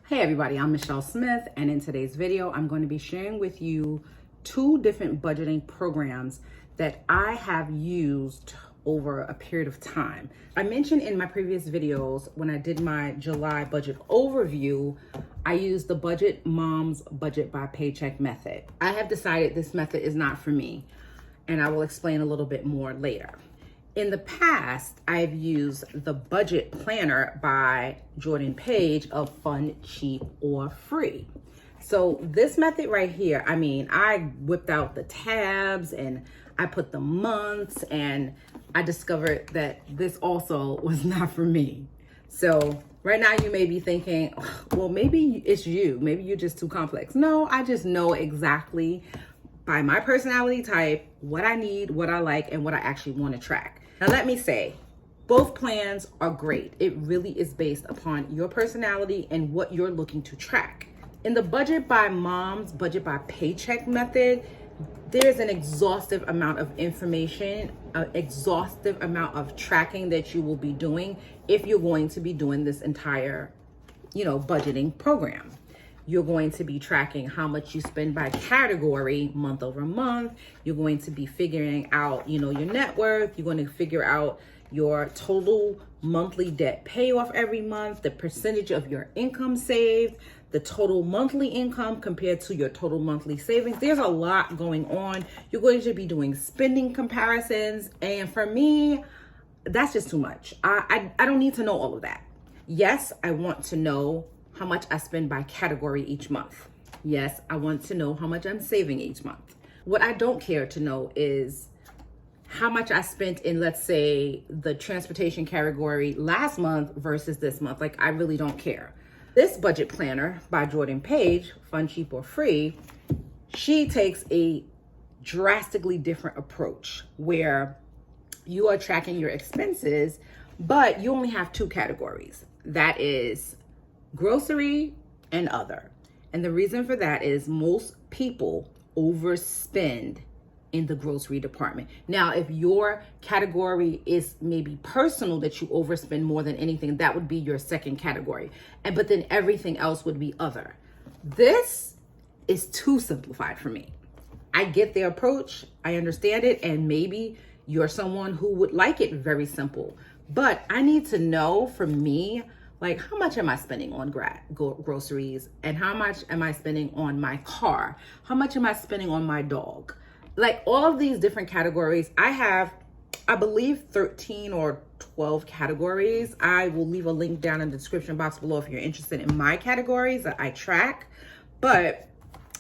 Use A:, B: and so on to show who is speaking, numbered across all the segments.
A: Hey everybody, I'm Michelle Smith, and in today's video, I'm going to be sharing with you two different budgeting programs that I have used over a period of time. I mentioned in my previous videos when I did my July budget overview, I used the Budget Moms Budget by Paycheck method. I have decided this method is not for me, and I will explain a little bit more later. In the past, I've used the Budget Planner by Jordan Page of Fun, Cheap, or Free. So this method right here, I whipped out the tabs and I put the months, and I discovered that this also was not for me. So right now you may be thinking, well, maybe it's you. Maybe you're just too complex. No, I just know exactly by my personality type what I need, what I like, and what I actually want to track. Now, let me say, both plans are great. It really is based upon your personality and what you're looking to track. In the Budget by Moms, Budget by Paycheck method, there's an exhaustive amount of information, an exhaustive amount of tracking that you will be doing if you're going to be doing this entire, budgeting program. You're going to be tracking how much you spend by category month over month. You're going to be figuring out, your net worth. You're going to figure out your total monthly debt payoff every month, the percentage of your income saved, the total monthly income compared to your total monthly savings. There's a lot going on. You're going to be doing spending comparisons. And for me, that's just too much. I don't need to know all of that. Yes, I want to know how much I spend by category each month. Yes, I want to know how much I'm saving each month. What I don't care to know is how much I spent in, let's say, the transportation category last month versus this month. I really don't care. This budget planner by Jordan Page, Fun, Cheap, or Free, she takes a drastically different approach where you are tracking your expenses, but you only have two categories. That is grocery and other. And the reason for that is most people overspend in the grocery department. Now, if your category is maybe personal, that you overspend more than anything, that would be your second category. But then everything else would be other. This is too simplified for me. I get their approach, I understand it, and maybe you're someone who would like it very simple. But I need to know, for me, how much am I spending on groceries, and how much am I spending on my car? How much am I spending on my dog? All of these different categories, I have, I believe, 13 or 12 categories. I will leave a link down in the description box below if you're interested in my categories that I track. But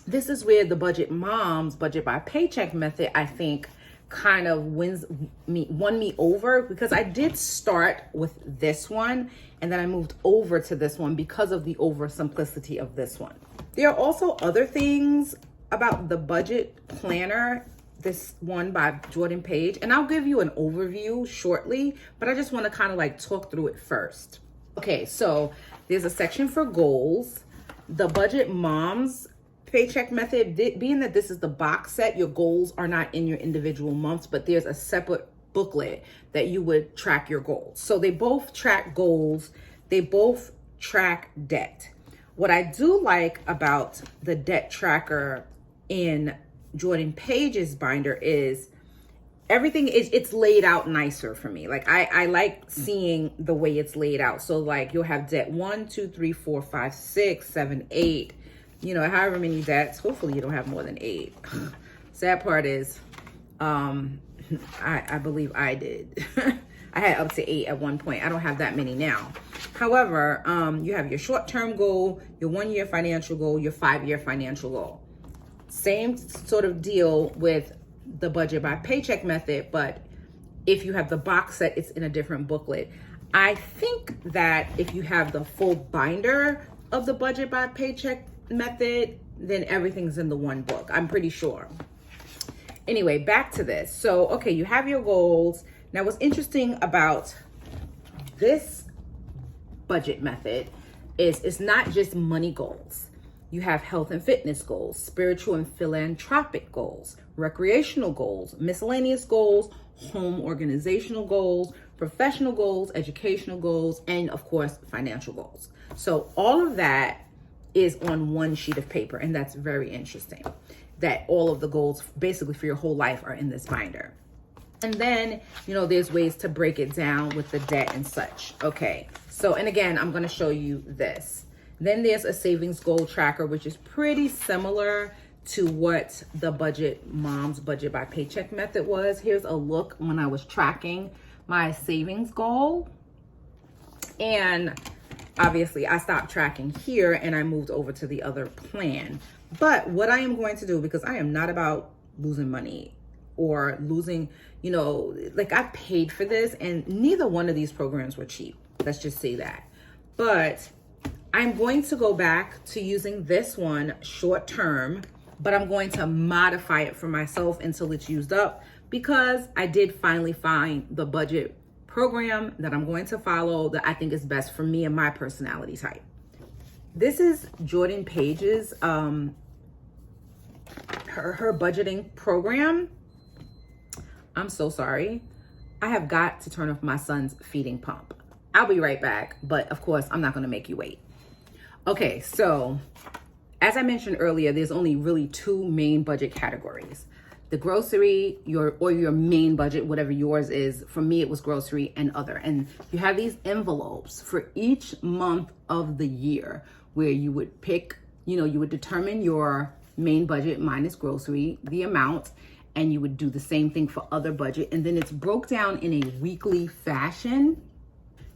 A: this is where the Budget Moms Budget by Paycheck method, I think, kind of won me over, because I did start with this one and then I moved over to this one because of the oversimplicity of this one. There are also other things about the budget planner, this one by Jordan Page, and I'll give you an overview shortly, but I just want to kind of talk through it first. Okay, so there's a section for goals. The Budget Moms Paycheck method, being that this is the box set, your goals are not in your individual months, but there's a separate booklet that you would track your goals. So they both track goals, they both track debt. What I do like about the debt tracker in Jordan Page's binder is everything it's laid out nicer for me. I like seeing the way it's laid out. So you'll have debt 1, 2, 3, 4, 5, 6, 7, 8, however many debts. Hopefully you don't have more than 8. Sad part is, I believe I did. I had up to 8 at one point. I don't have that many now. However, you have your short-term goal, your 1-year financial goal, your 5-year financial goal. Same sort of deal with the Budget by Paycheck method, but if you have the box set, it's in a different booklet. I think that if you have the full binder of the Budget by Paycheck method, then everything's in the one book. I'm pretty sure. Anyway, back to this. So, okay, you have your goals. Now, what's interesting about this budget method is it's not just money goals. You have health and fitness goals, spiritual and philanthropic goals, recreational goals, miscellaneous goals, home organizational goals, professional goals, educational goals, and of course, financial goals. So all of that is on one sheet of paper. And that's very interesting that all of the goals basically for your whole life are in this binder. And then, you know, there's ways to break it down with the debt and such. Okay, so, and again, I'm going to show you this. Then there's a savings goal tracker, which is pretty similar to what the Mom's Budget by Paycheck method was. Here's a look when I was tracking my savings goal. And obviously I stopped tracking here and I moved over to the other plan. But what I am going to do, because I am not about losing money or losing, you know, like I paid for this and neither one of these programs were cheap. Let's just say that. But I'm going to go back to using this one short term, but I'm going to modify it for myself until it's used up, because I did finally find the budget program that I'm going to follow that I think is best for me and my personality type. This is Jordan Page's her budgeting program. I'm so sorry. I have got to turn off my son's feeding pump. I'll be right back, but of course I'm not going to make you wait. Okay, so as I mentioned earlier, there's only really two main budget categories. The grocery, your main budget, whatever yours is. For me, it was grocery and other. And you have these envelopes for each month of the year where you would pick, you know, you would determine your main budget minus grocery, the amount, and you would do the same thing for other budget. And then it's broke down in a weekly fashion.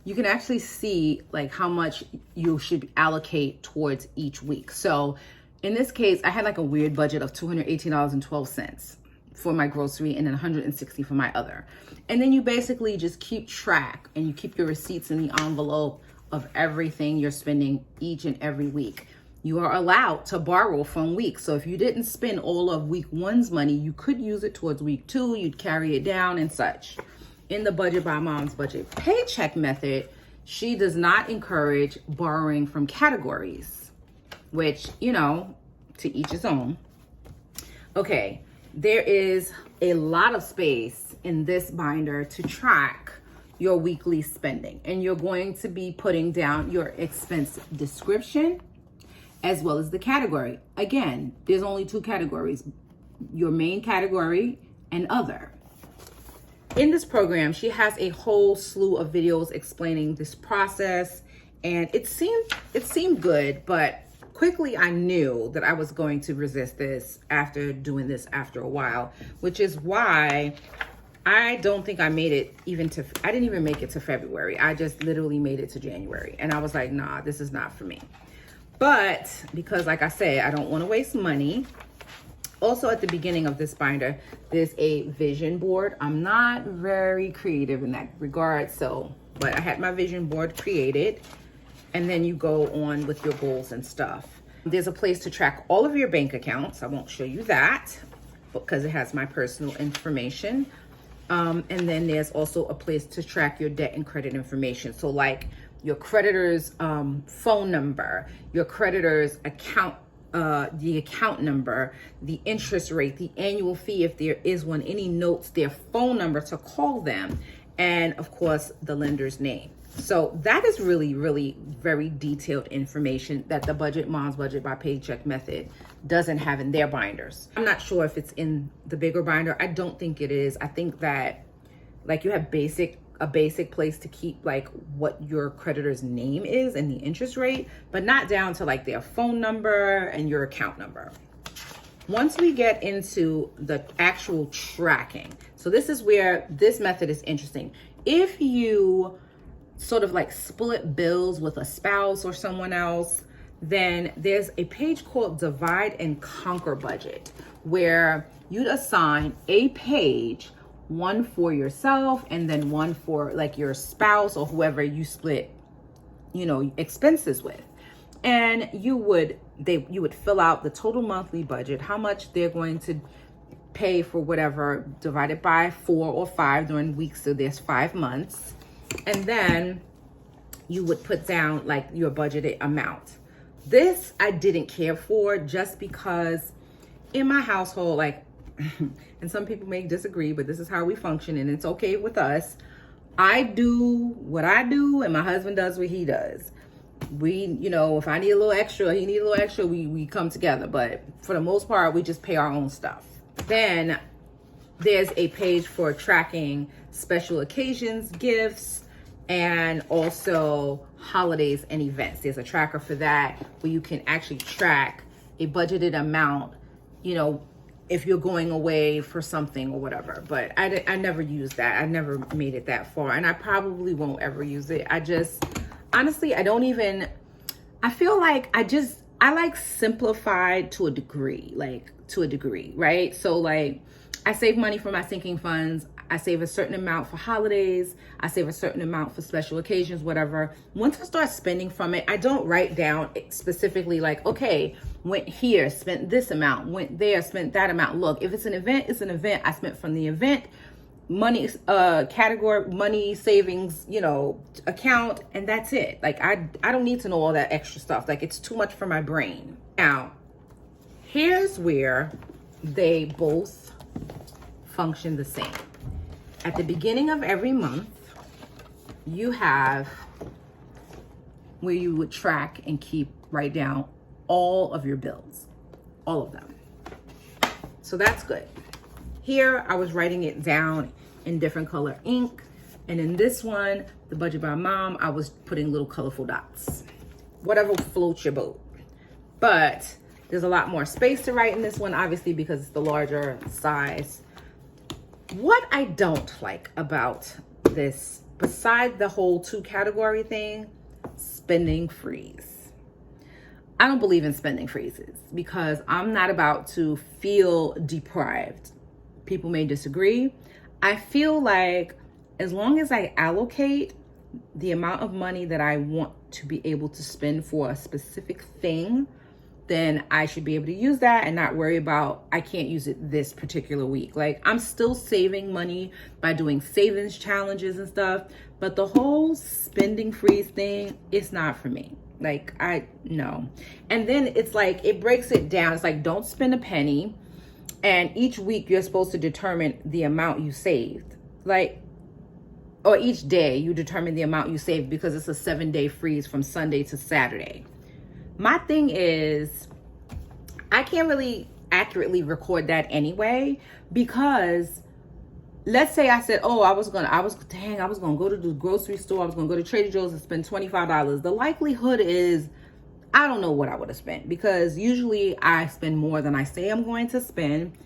A: You can actually see like how much you should allocate towards each week. So in this case, I had like a weird budget of $218.12 for my grocery and then $160 for my other. And then you basically just keep track and you keep your receipts in the envelope of everything you're spending each and every week. You are allowed to borrow from week. So if you didn't spend all of week one's money, you could use it towards week two, you'd carry it down and such. In the Budget by Mom's Budget Paycheck method, she does not encourage borrowing from categories, which, you know, to each his own. Okay, there is a lot of space in this binder to track your weekly spending, and you're going to be putting down your expense description as well as the category. Again, there's only two categories, your main category and other. In this program, she has a whole slew of videos explaining this process, and it seemed good, but quickly I knew that I was going to resist this after doing this after a while, which is why I don't think I made it I didn't even make it to February. I just literally made it to January, and I was like, nah, this is not for me. But because, like I said, I don't want to waste money. Also, at the beginning of this binder, there's a vision board. I'm not very creative in that regard, but I had my vision board created, and then you go on with your goals and stuff. There's a place to track all of your bank accounts. I won't show you that because it has my personal information. And then there's also a place to track your debt and credit information. So like your creditor's phone number, your creditor's account, the account number, the interest rate, the annual fee if there is one, any notes, their phone number to call them, and of course the lender's name. So that is really, really very detailed information that the Mom's Budget by Paycheck method doesn't have in their binders. I'm not sure if it's in the bigger binder. I don't think it is. I think that like you have a basic place to keep like what your creditor's name is and the interest rate, but not down to like their phone number and your account number. Once we get into the actual tracking, so this is where this method is interesting. If you sort of like split bills with a spouse or someone else, then there's a page called Divide and Conquer Budget, where you'd assign a page, one for yourself and then one for like your spouse or whoever you split, you know, expenses with. And you would fill out the total monthly budget, how much they're going to pay for whatever, divided by 4 or 5 during weeks, so there's 5 months. And then you would put down like your budgeted amount. This I didn't care for just because in my household, like, and some people may disagree, but this is how we function and it's okay with us. I do what I do and my husband does what he does. We, if I need a little extra, he need a little extra, we come together. But for the most part, we just pay our own stuff. Then there's a page for tracking special occasions, gifts, and also holidays and events. There's a tracker for that where you can actually track a budgeted amount, if you're going away for something or whatever. But I never used that. I never made it that far, and I probably won't ever use it. Honestly, I feel like I like simplified to a degree, right? So like, I save money for my sinking funds. I save a certain amount for holidays. I save a certain amount for special occasions, whatever. Once I start spending from it, I don't write down specifically like, okay, went here, spent this amount, went there, spent that amount. Look, if it's an event, it's an event. I spent from the event money category, money savings, account, and that's it. Like I don't need to know all that extra stuff. Like it's too much for my brain. Now, here's where they both function the same. At the beginning of every month, you have where you would track and write down all of your bills, all of them. So that's good. Here, I was writing it down in different color ink. And in this one, the budget by mom, I was putting little colorful dots, whatever floats your boat. But there's a lot more space to write in this one, obviously, because it's the larger size. What I don't like about this, besides the whole 2 category thing, spending freeze. I don't believe in spending freezes because I'm not about to feel deprived. People may disagree. I feel like as long as I allocate the amount of money that I want to be able to spend for a specific thing, then I should be able to use that and not worry about, I can't use it this particular week. Like I'm still saving money by doing savings challenges and stuff, but the whole spending freeze thing, it's not for me. Like no. And then it's like, it breaks it down. It's like, don't spend a penny. And each week you're supposed to determine the amount you saved. Or each day you determine the amount you saved because it's a 7-day freeze from Sunday to Saturday. My thing is, I can't really accurately record that anyway, because let's say I said, I was gonna go to the grocery store. I was gonna go to Trader Joe's and spend $25. The likelihood is, I don't know what I would have spent, because usually I spend more than I say I'm going to spend,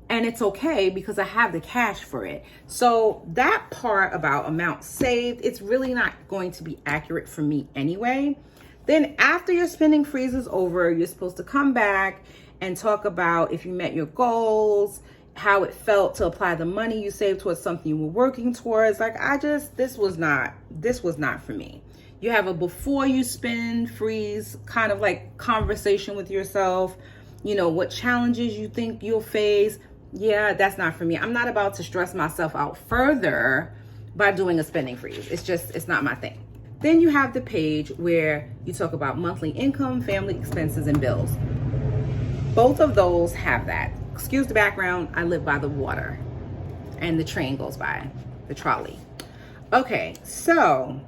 A: and it's okay because I have the cash for it. So that part about amount saved, it's really not going to be accurate for me anyway. Then after your spending freeze is over, you're supposed to come back and talk about if you met your goals, how it felt to apply the money you saved towards something you were working towards. Like this was not for me. You have a before you spend freeze kind of like conversation with yourself, what challenges you think you'll face. Yeah, that's not for me. I'm not about to stress myself out further by doing a spending freeze. It's not my thing. Then you have the page where you talk about monthly income, family expenses, and bills. Both of those have that. Excuse the background, I live by the water and the train goes by, the trolley. Okay, so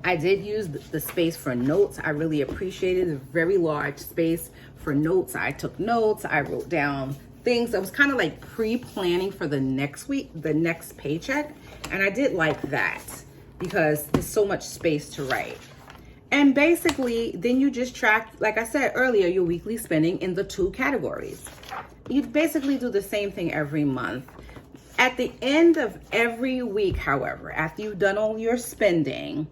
A: I did use the space for notes. I really appreciated a very large space for notes. I took notes, I wrote down things. I was kind of like pre-planning for the next week, the next paycheck. And I did like that, because there's so much space to write. And basically, then you just track, like I said earlier, your weekly spending in the 2 categories. You basically do the same thing every month. At the end of every week, however, after you've done all your spending,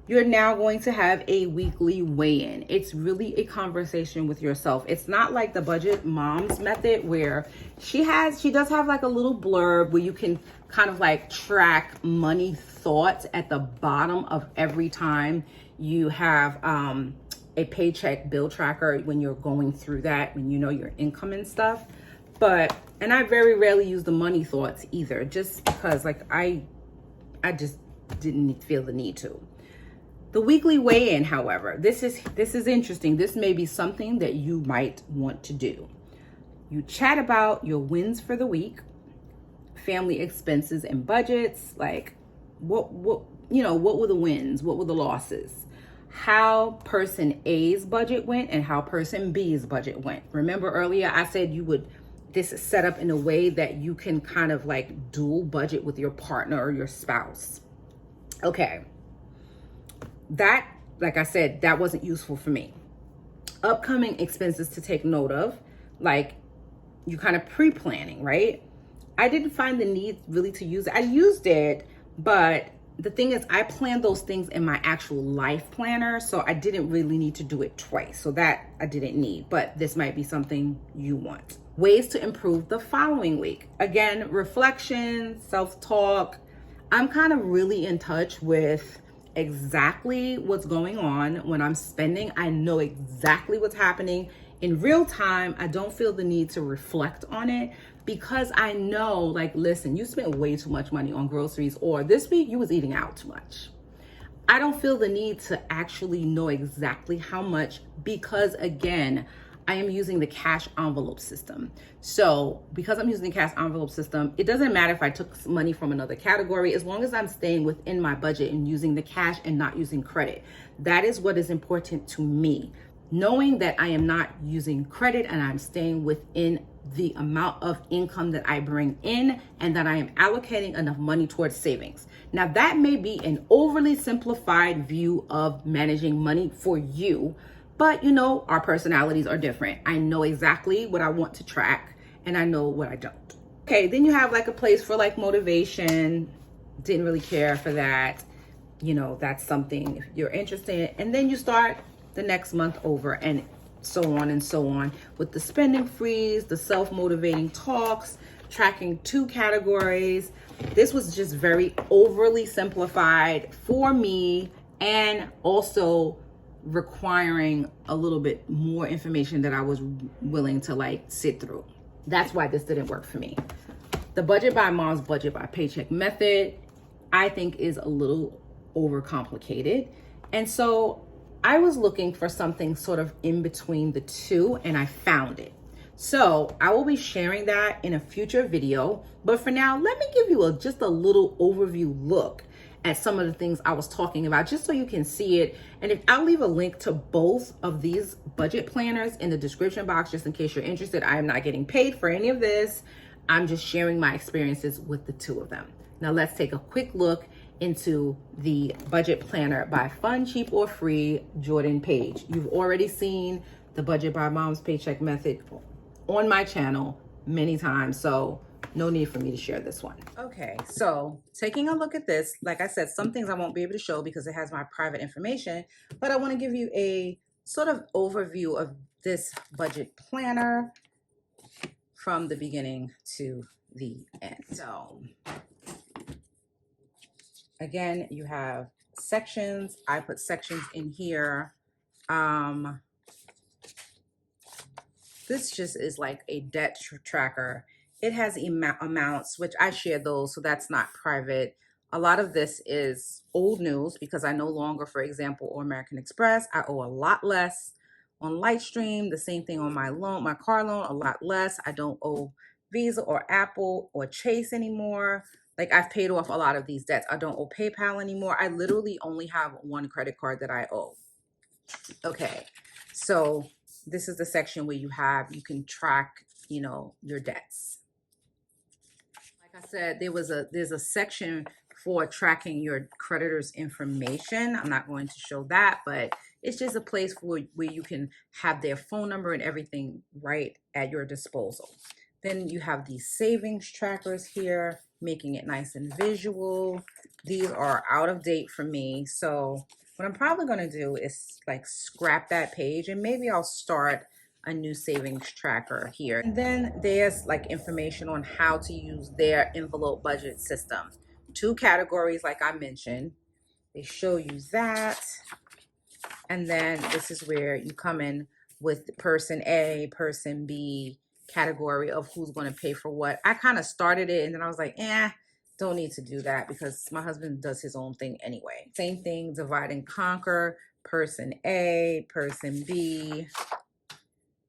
A: you're now going to have a weekly weigh-in. It's really a conversation with yourself. It's not like the budget mom's method where she does have like a little blurb where you can kind of like track money thoughts at the bottom of every time you have a paycheck bill tracker when you're going through that, when you know your income and stuff. And I very rarely use the money thoughts either, just because like I just didn't feel the need to. The weekly weigh-in, however, this is interesting. This may be something that you might want to do. You chat about your wins for the week, family expenses and budgets, like what were the wins? What were the losses? how person A's budget went and how person B's budget went. Remember earlier I said this is set up in a way that you can kind of like dual budget with your partner or your spouse. Okay. That, like I said, that wasn't useful for me. Upcoming expenses to take note of, like you kind of pre-planning, right? I didn't find the need really to use it. I used it, but the thing is I planned those things in my actual life planner, so I didn't really need to do it twice. So that I didn't need, but this might be something you want. Ways to improve the following week. Again, reflection, self-talk. I'm kind of really in touch with exactly what's going on when I'm spending. I know exactly what's happening in real time. I don't feel the need to reflect on it because I know, like, listen, you spent way too much money on groceries, or this week you was eating out too much. I don't feel the need to actually know exactly how much because, again, I am using the cash envelope system. So because I'm using the cash envelope system, it doesn't matter if I took money from another category, as long as I'm staying within my budget and using the cash and not using credit. That is what is important to me. Knowing that I am not using credit and I'm staying within the amount of income that I bring in and that I am allocating enough money towards savings. Now that may be an overly simplified view of managing money for you, but you know, our personalities are different. I know exactly what I want to track and I know what I don't. Okay, then you have like a place for like motivation. Didn't really care for that. You know, that's something if you're interested in. And then you start the next month over and so on and so on with the spending freeze, the self-motivating talks, tracking 2 categories. This was just very overly simplified for me and also requiring a little bit more information that I was willing to like sit through. That's why this didn't work for me. The Budget by Mom's Budget by Paycheck method, I think, is a little overcomplicated. And so I was looking for something sort of in between the two and I found it. So I will be sharing that in a future video. But for now, let me give you just a little overview look at some of the things I was talking about, just so you can see it. And I'll leave a link to both of these budget planners in the description box, just in case you're interested. I am not getting paid for any of this. I'm just sharing my experiences with the 2 of them. Now let's take a quick look into the budget planner by Fun, Cheap, or Free, Jordan Page. You've already seen the Budget by Mom's Paycheck method on my channel many times, so no need for me to share this one. Okay, so taking a look at this, like I said, some things I won't be able to show because it has my private information, but I want to give you a sort of overview of this budget planner from the beginning to the end. So again, you have sections. I put sections in here. This just is like a debt tracker. It has amounts, which I share those, so that's not private. A lot of this is old news because I no longer, for example, or American Express, I owe a lot less. On Lightstream, the same thing on my loan, my car loan, a lot less. I don't owe Visa or Apple or Chase anymore. Like, I've paid off a lot of these debts. I don't owe PayPal anymore. I literally only have one credit card that I owe. Okay, so this is the section where you can track, you know, your debts. Like I said, there's a section for tracking your creditors' information. I'm not going to show that, but it's just a place where you can have their phone number and everything right at your disposal. Then you have these savings trackers here, making it nice and visual. These are out of date for me, so what I'm probably going to do is like scrap that page and maybe I'll start a new savings tracker here. And then there's like information on how to use their envelope budget system. 2 categories, like I mentioned. They show you that. And then this is where you come in with person A, person B category of who's going to pay for what. I kind of started it and then I was like, don't need to do that because my husband does his own thing anyway. Same thing, divide and conquer, person A, person B,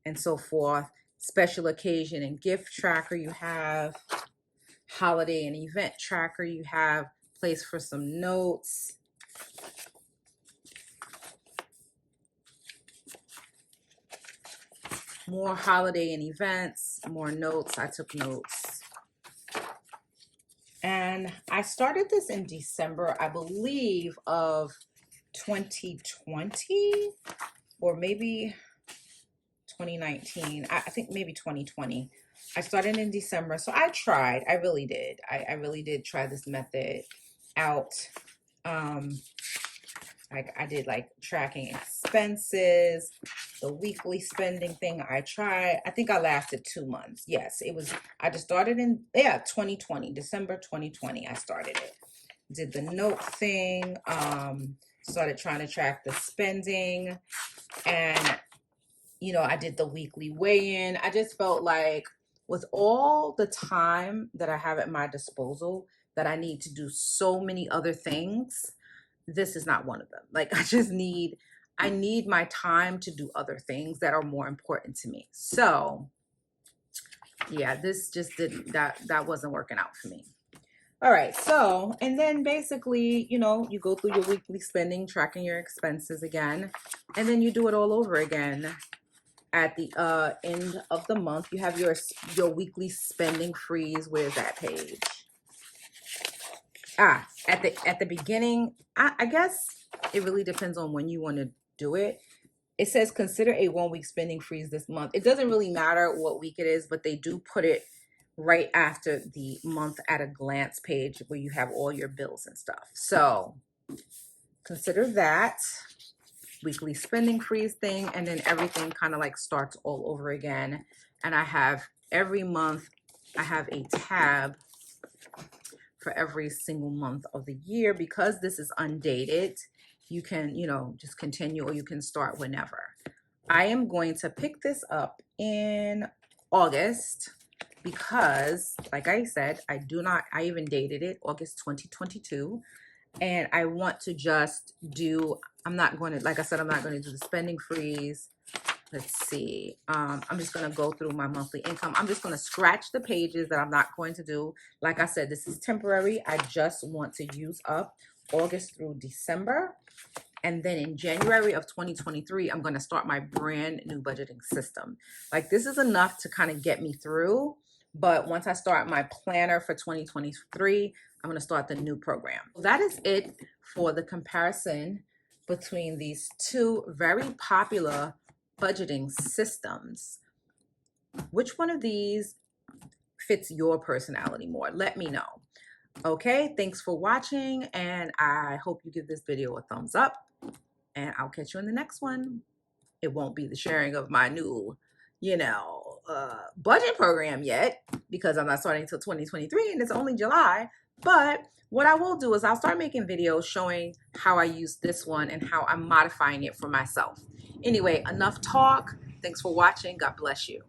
A: and so forth. Special occasion and gift tracker you have. Holiday and event tracker you have. Place for some notes. more holiday and events, more notes. I took notes. And I started this in December, I believe, of 2020 or maybe 2019. I think maybe 2020. I started in December. So I tried. I really did. I really did try this method out. I did like tracking expenses, the weekly spending thing. I tried. I think I lasted 2 months. Yes, it was. I just started in 2020, December 2020. I started it. Did the note thing. Started trying to track the spending, and I did the weekly weigh-in. I just felt like with all the time that I have at my disposal, that I need to do so many other things, this is not one of them. Like I need my time to do other things that are more important to me. So yeah, this just didn't, that wasn't working out for me. All right, so, and then basically, you go through your weekly spending, tracking your expenses again, and then you do it all over again. At the end of the month, you have your weekly spending freeze. Where's that page? At the beginning, I guess it really depends on when you want to do it. It says consider a 1 week spending freeze this month. It doesn't really matter what week it is, but they do put it right after the month at a glance page where you have all your bills and stuff. So consider that weekly spending freeze thing, and then everything kind of like starts all over again. And I have every month, I have a tab for every single month of the year. Because this is undated, you can, just continue, or you can start whenever. I am going to pick this up in August because, like I said, I even dated it August 2022. And I want to just do, I'm not going to, like I said, I'm not going to do the spending freeze. Let's see. I'm just going to go through my monthly income. I'm just going to scratch the pages that I'm not going to do. Like I said, this is temporary. I just want to use up August through December. And then in January of 2023, I'm going to start my brand new budgeting system. Like, this is enough to kind of get me through. But once I start my planner for 2023, I'm going to start the new program. That is it for the comparison between these two very popular budgeting systems. Which one of these fits your personality more? Let me know. Okay, thanks for watching, and I hope you give this video a thumbs up, and I'll catch you in the next one. It won't be the sharing of my new, budget program yet, because I'm not starting until 2023 and it's only July. But what I will do is I'll start making videos showing how I use this one and how I'm modifying it for myself. Anyway, enough talk. Thanks for watching. God bless you.